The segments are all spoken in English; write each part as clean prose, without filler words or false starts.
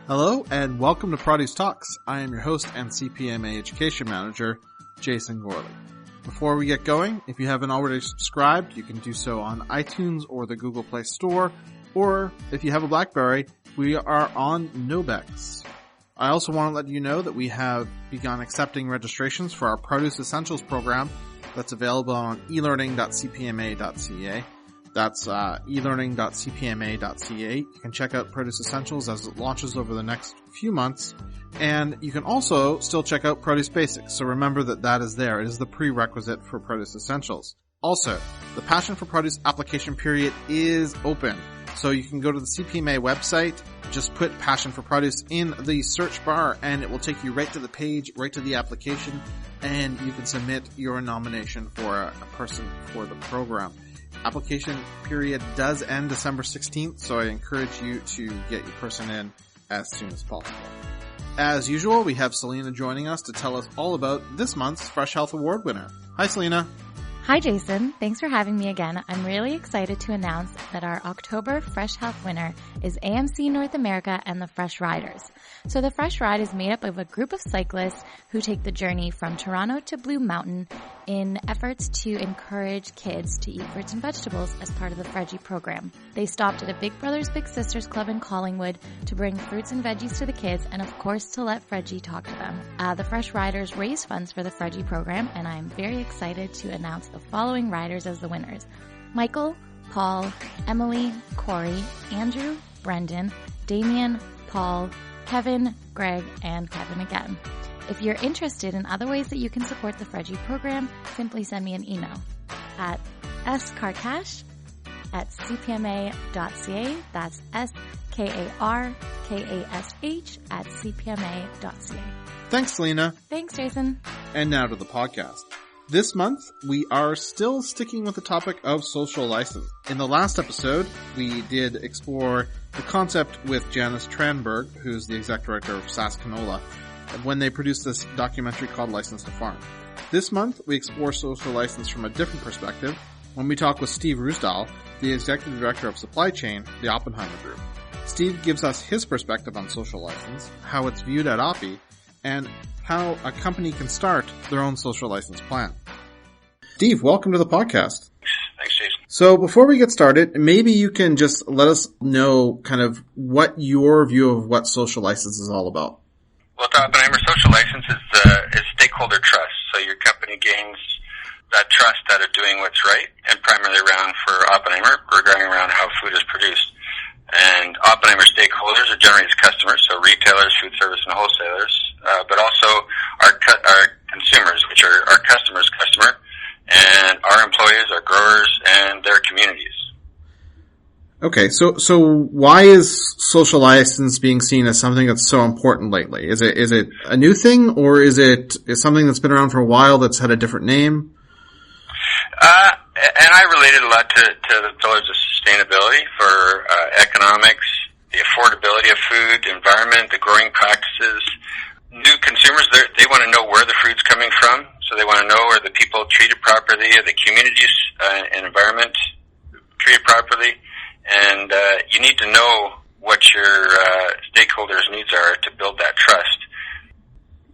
Hello and welcome to Produce Talks. I am your host and CPMA Education Manager, Jason Gorley. Before we get going, if you haven't already subscribed, you can do so on iTunes or the Google Play Store, or if you have a BlackBerry, we are on Nobex. I also want to let you know that we have begun accepting registrations for our Produce Essentials program that's available on elearning.cpma.ca. That's elearning.cpma.ca. You can check out Produce Essentials as it launches over the next few months. And you can also still check out Produce Basics. So remember that is there. It is the prerequisite for Produce Essentials. Also, the Passion for Produce application period is open. So you can go to the CPMA website, just put Passion for Produce in the search bar, and it will take you right to the page, right to the application, and you can submit your nomination for a person for the program. Application period does end December 16th, so I encourage you to get your person in as soon as possible. As usual, we have Selena joining us to tell us all about this month's Fresh Health Award winner. Hi, Selena. Hi, Jason. Thanks for having me again. I'm really excited to announce that our October Fresh Health winner is AMC North America and the Fresh Riders. So the Fresh Ride is made up of a group of cyclists who take the journey from Toronto to Blue Mountain in efforts to encourage kids to eat fruits and vegetables as part of the Fredgie program. They stopped at a Big Brothers Big Sisters Club in Collingwood to bring fruits and veggies to the kids and of course to let Fredgie talk to them. The Fresh Riders raise funds for the Fredgie program, and I'm very excited to announce the following riders as the winners: Michael, Paul, Emily, Corey, Andrew, Brendan, Damien, Paul, Kevin, Greg, and Kevin again. If you're interested in other ways that you can support the Fredgie program, simply send me an email at skarkash@cpma.ca. That's SKARKASH@cpma.ca. Thanks, Selena. Thanks, Jason. And now to the podcast. This month, we are still sticking with the topic of social license. In the last episode, we did explore the concept with Janice Tranberg, who's the exec director of SAS Canola, when they produced this documentary called License to Farm. This month, we explore social license from a different perspective when we talk with Steve Rusdahl, the executive director of supply chain, the Oppenheimer Group. Steve gives us his perspective on social license, how it's viewed at Oppie, and how a company can start their own social license plan. Steve, welcome to the podcast. Thanks, Jason. So before we get started, maybe you can just let us know kind of what your view of what social license is all about. Well, the Oppenheimer social license is stakeholder trust. So your company gains that trust out of doing what's right, and primarily around for Oppenheimer, regarding around how food is produced. And Oppenheimer stakeholders are generally its customers, so retailers, food service, and wholesalers, but also our consumers, which are our customer, and our employees, our growers, and their communities. Okay, so why is social license being seen as something that's so important lately? Is it a new thing, or is something that's been around for a while that's had a different name? And I related a lot to the pillars of sustainability for economics, the affordability of food, the environment, the growing practices. New consumers, they want to know where the food's coming from, so they want to know are the people treated properly, are the communities and environment treated properly, and you need to know what your stakeholders' needs are to build that trust.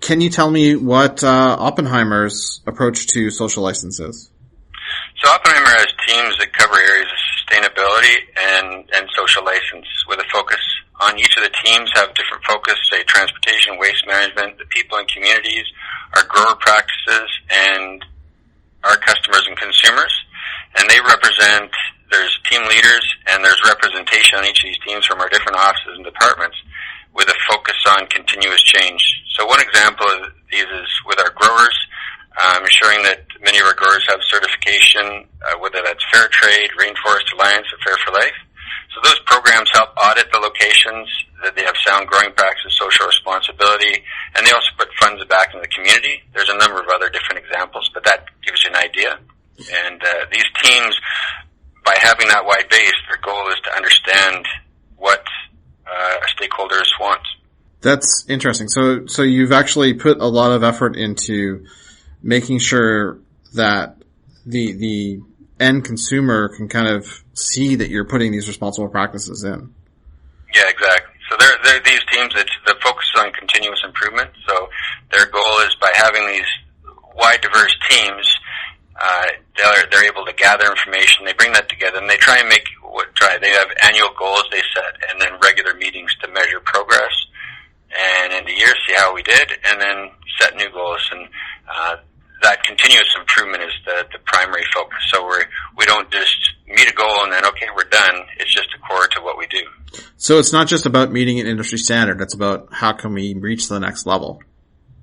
Can you tell me what Oppenheimer's approach to social license is? So Oppenheimer has teams that cover areas of sustainability and social license, with a focus on each of the teams have different focus, say transportation, waste management, the people and communities, our grower practices, and our customers and consumers. And they represent, there's team leaders and there's representation on each of these teams from our different offices and departments with a focus on continuous change. So one example of these is with our growers, ensuring that many of our growers have certification, whether that's Fair Trade, Rainforest Alliance, or Fair for Life. So those programs help audit the locations, that they have sound growing practices, social responsibility, and they also put funds back into the community. There's a number of other different examples, but that gives you an idea. And these teams, by having that wide base, their goal is to understand what stakeholders want. That's interesting. So you've actually put a lot of effort into making sure that the end consumer can kind of see that you're putting these responsible practices in. Yeah, exactly. So they're these teams that the focus is on continuous improvement. So their goal is by having these wide, diverse teams, they're able to gather information. They bring that together, and they try and they have annual goals they set, and then regular meetings to measure progress, and in the year see how we did, and then set new goals. And that continuous improvement is the primary focus. So we don't just meet a goal and then, okay, we're done. It's just a core to what we do. So it's not just about meeting an industry standard. It's about how can we reach the next level.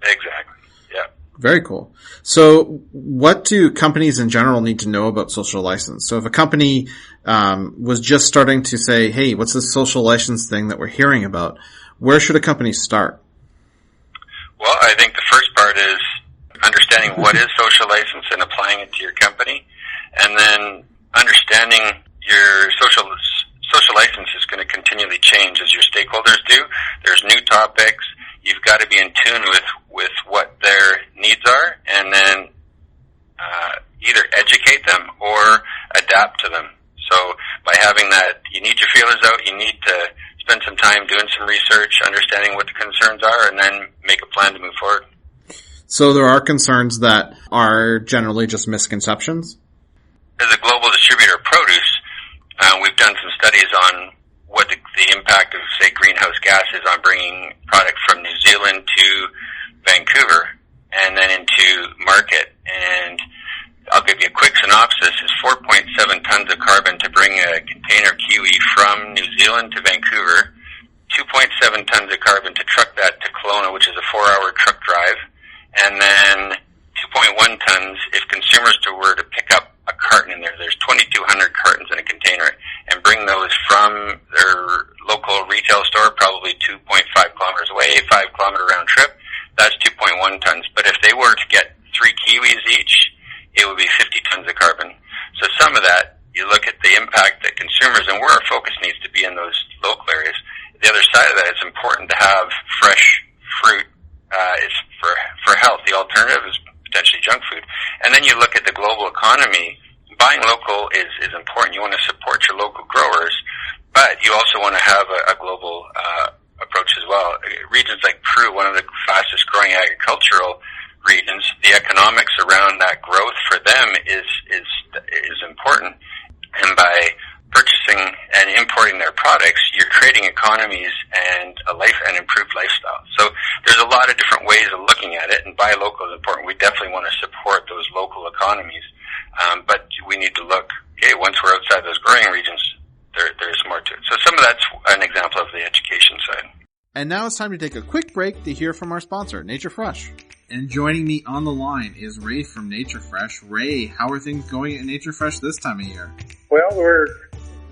Exactly. Yeah. Very cool. So what do companies in general need to know about social license? So if a company was just starting to say, hey, what's this social license thing that we're hearing about? Where should a company start? Well, I think the first part is understanding what is social license and applying it to your company, and then understanding your social license is going to continually change as your stakeholders do. There's new topics. You've got to be in tune with what their needs are, and then either educate them or adapt to them. So by having that, you need your feelers out. You need to spend some time doing some research, understanding what the concerns are, and then make a plan to move forward. So there are concerns that are generally just misconceptions? As a global distributor of produce, we've done some studies on what the impact of, say, greenhouse gases on bringing product from New Zealand to Vancouver and then into market. And I'll give you a quick synopsis. It's 4.7 tons of carbon to bring a container of kiwi from New Zealand to Vancouver, 2.7 tons of carbon to truck that to Kelowna, which is a 4-hour truck drive, and then 2.1 tons if consumers were to pick up a carton in there. There's 2,200 cartons in a container, and bring those from their local retail store, probably 2.5 kilometers away, a 5-kilometer round trip. That's 2.1 tons. But if they were to get 3 kiwis each, it would be 50 tons of carbon. So some of that, you look at the impact that consumers, and where our focus needs to be in those local areas. The other side of that, it's important to have fresh fruit. It's for health. The alternative is potentially junk food. And then you look at the global economy. Buying local is important. You want to support your local growers, but you also want to have a global approach as well. Regions like Peru, one of the fastest growing agricultural regions, the economics around that growth for them is important. And by purchasing and importing their products, you're creating economies and an improved lifestyle. So there's a lot of different ways of looking at it, and buy local is important. We definitely want to support those local economies, but we need to look, okay, once we're outside those growing regions, there's more to it. So some of that's an example of the education side. And now it's time to take a quick break to hear from our sponsor, Nature Fresh. And joining me on the line is Ray from Nature Fresh. Ray, how are things going at Nature Fresh this time of year? Well, we're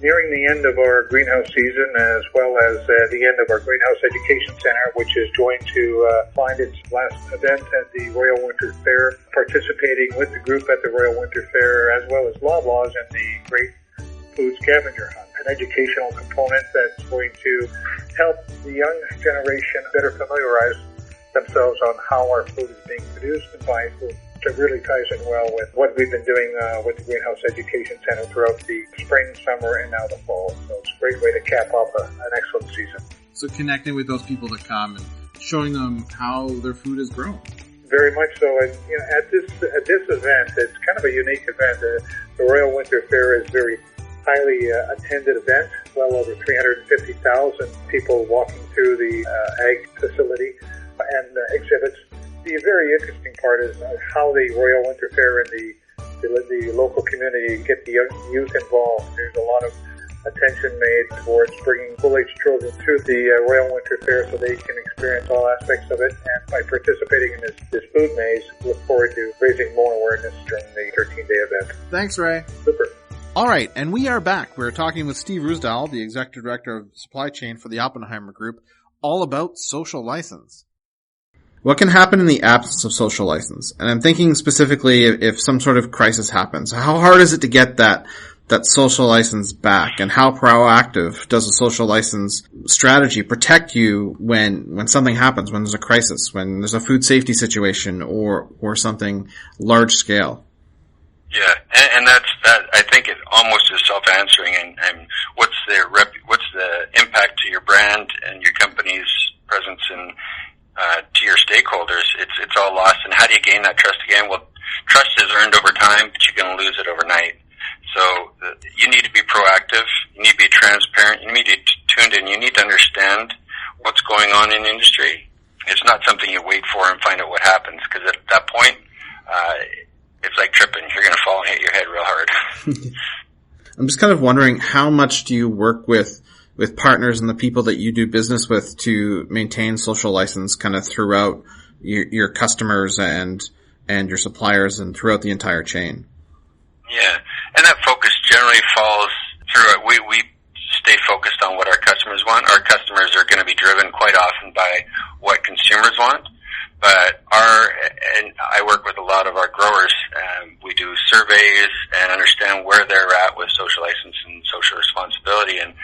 nearing the end of our greenhouse season, as well as the end of our Greenhouse Education Center, which is going to find its last event at the Royal Winter Fair, participating with the group at the Royal Winter Fair, as well as Loblaws and the Great Food Scavenger Hunt, an educational component that's going to help the young generation better familiarize themselves on how our food is being produced and buying food. It really ties in well with what we've been doing with the Greenhouse Education Center throughout the spring, summer, and now the fall. So it's a great way to cap off an excellent season. So connecting with those people that come and showing them how their food is grown. Very much so. And at this event, it's kind of a unique event. The Royal Winter Fair is a very highly attended event. Well over 350,000 people walking through the ag facility and exhibits. The very interesting part is how the Royal Winter Fair and the local community get the young youth involved. There's a lot of attention made towards bringing school-age children to the Royal Winter Fair so they can experience all aspects of it. And by participating in this food maze, look forward to raising more awareness during the 13-day event. Thanks, Ray. Super. All right, and we are back. We're talking with Steve Rusdahl, the Executive Director of Supply Chain for the Oppenheimer Group, all about social license. What can happen in the absence of social license? And I'm thinking specifically if some sort of crisis happens. How hard is it to get that social license back? And how proactive does a social license strategy protect you when something happens, when there's a crisis, when there's a food safety situation or something large scale? Yeah, and that I think it almost is self-answering. And what's the impact to your brand and your company how do you gain that trust again? Well, trust is earned over time, but you're going to lose it overnight. So you need to be proactive. You need to be transparent. You need to be tuned in. You need to understand what's going on in the industry. It's not something you wait for and find out what happens, because at that point, it's like tripping. You're going to fall and hit your head real hard. I'm just kind of wondering, how much do you work with partners and the people that you do business with to maintain social license kind of throughout your customers and your suppliers and throughout the entire chain? Yeah, and that focus generally falls through it. We stay focused on what our customers want. Our customers are going to be driven quite often by what consumers want. But and I work with a lot of our growers. We do surveys and understand where they're at with social license and social responsibility. And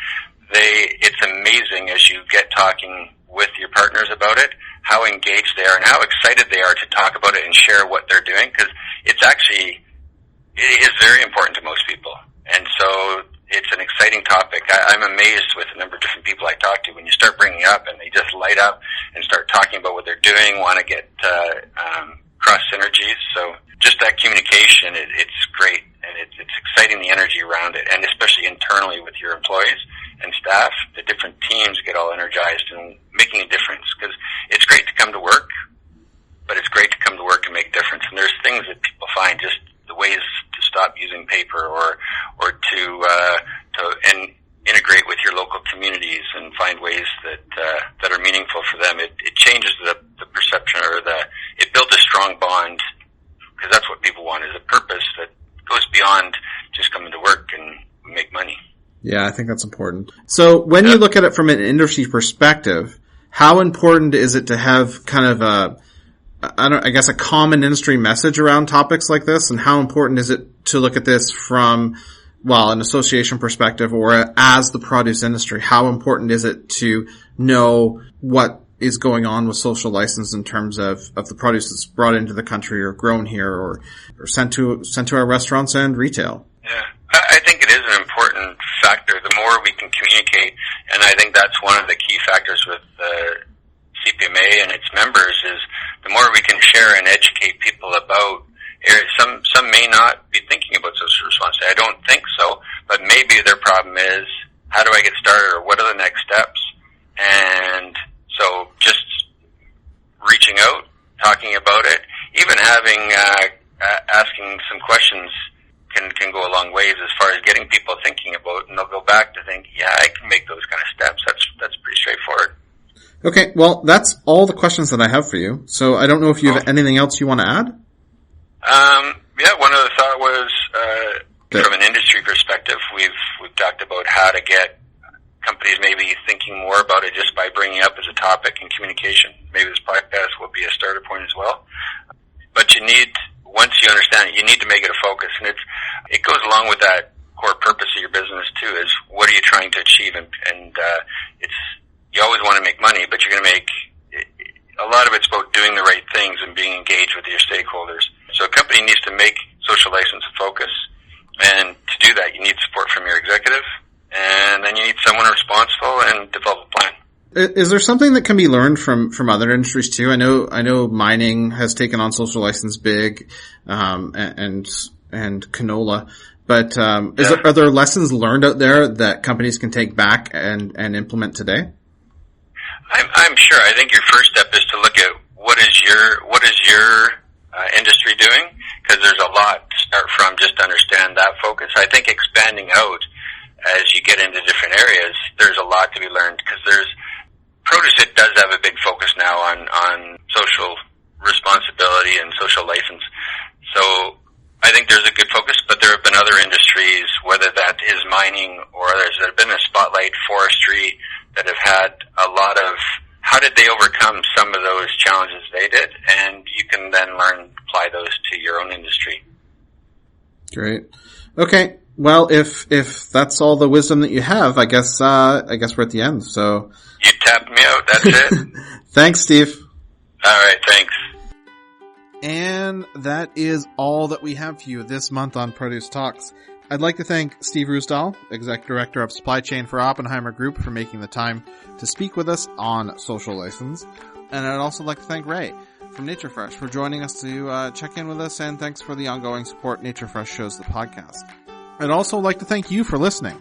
it's amazing as you get talking with your partners about it, how engaged they are and how excited they are to talk about it and share what they're doing, because it is very important to most people. And so it's an exciting topic. I'm amazed with the number of different people I talk to when you start bringing up and they just light up and start talking about what they're doing, want to get cross synergies. So just that communication, it's great, and it's exciting, the energy around it, and especially internally with your employees and staff, the different teams get all energized and making a difference, because it's great to come to work, but it's great to come to work and make a difference. And there's things that people find, just the ways to stop using paper or to integrate with your local communities and find ways that are meaningful for them. It changes the perception, or it builds a strong bond, because that's what people want, is a purpose that goes beyond just coming to work and make money. Yeah, I think that's important. So when you look at it from an industry perspective, how important is it to have kind of a common industry message around topics like this? And how important is it to look at this from, an association perspective, or as the produce industry? How important is it to know what is going on with social license in terms of the produce that's brought into the country or grown here or sent to our restaurants and retail? Yeah, I think it is an important factor. The more we can communicate, and I think that's one of the key factors with CPMA and its members, is the more we can share and educate people about areas. Some may not be thinking about social responsibility. I don't think so, but maybe their problem is, how do I get started, or what are the next steps? And so just reaching out, talking about it, even having asking some questions can go a long ways as far as getting people thinking about, and they'll go back to think, yeah, I can make those kind of steps. That's pretty straightforward. Okay, well, that's all the questions that I have for you. So I don't know if you have anything else you want to add? Yeah, one other thought was, from an industry perspective, we've talked about how to get companies maybe thinking more about it just by bringing up as a topic in communication. Maybe this podcast will be a starter point as well. But once you understand it, you need to make it a focus. And it goes along with that core purpose of your business too, is what are you trying to achieve? And you always want to make money, but you're going to make, a lot of it's about doing the right things and being engaged with your stakeholders. So a company needs to make social license a focus. And to do that, you need support from your executive, and then you need someone responsible and develop a plan. Is there something that can be learned from other industries too? I know mining has taken on social license big, and canola, but, are there lessons learned out there that companies can take back and implement today? I'm sure. I think your first step is to look at what is your industry doing, because there's a lot to start from just to understand that focus. I think expanding out as you get into different areas, there's a lot to be learned, because produce, it does have a big focus now on social responsibility and social license. So I think there's a good focus, but there have been other industries, whether that is mining or others, that have been a spotlight, forestry, that have had a lot of, how did they overcome some of those challenges they did? And you can then apply those to your own industry. Great. Okay. Well, if that's all the wisdom that you have, I guess we're at the end. So you tapped me out. That's it. Thanks, Steve. All right. Thanks. And that is all that we have for you this month on Produce Talks. I'd like to thank Steve Ruisdahl, Executive Director of Supply Chain for Oppenheimer Group, for making the time to speak with us on social license. And I'd also like to thank Ray. from Nature Fresh, for joining us to check in with us, and thanks for the ongoing support Nature Fresh shows the podcast. I'd also like to thank you for listening.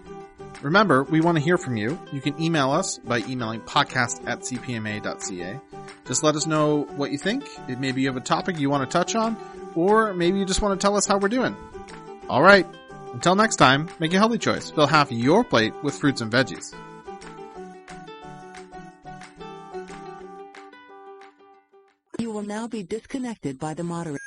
Remember, we want to hear from you. You can email us by emailing podcast@cpma.ca. Just let us know what you think. It maybe you have a topic you want to touch on, or maybe you just want to tell us how we're doing. All right. Until next time, make a healthy choice. Fill half your plate with fruits and veggies. You will now be disconnected by the moderator.